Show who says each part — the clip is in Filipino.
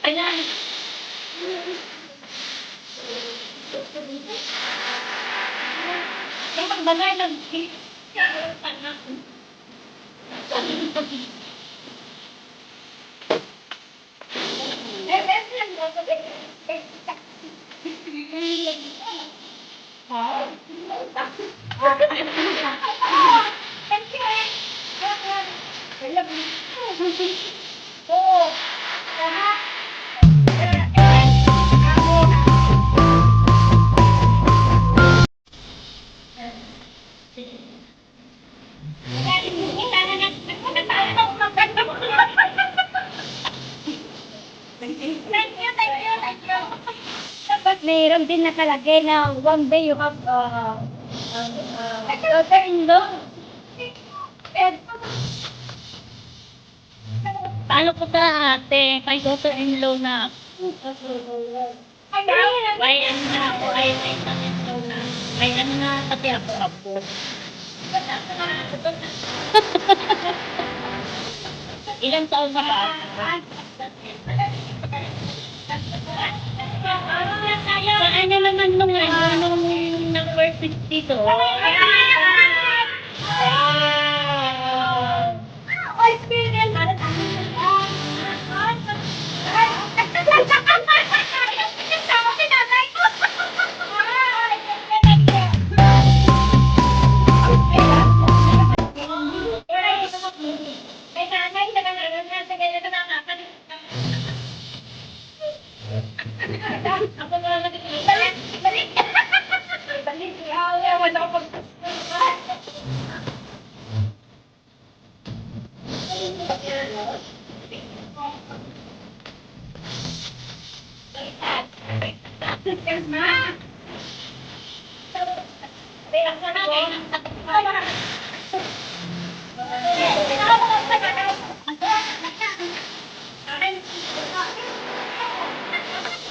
Speaker 1: Ayan. Yung bagay lang. Dapat mayroon din nakalagay na one day you have daughter-in-law. Paano ko sa ate? May daughter-in-law na. May ano na ako, ay daughter-in-law na. May ano na, pati ako apo. Ilang taon na ba? Paano naman nung number 50 dito?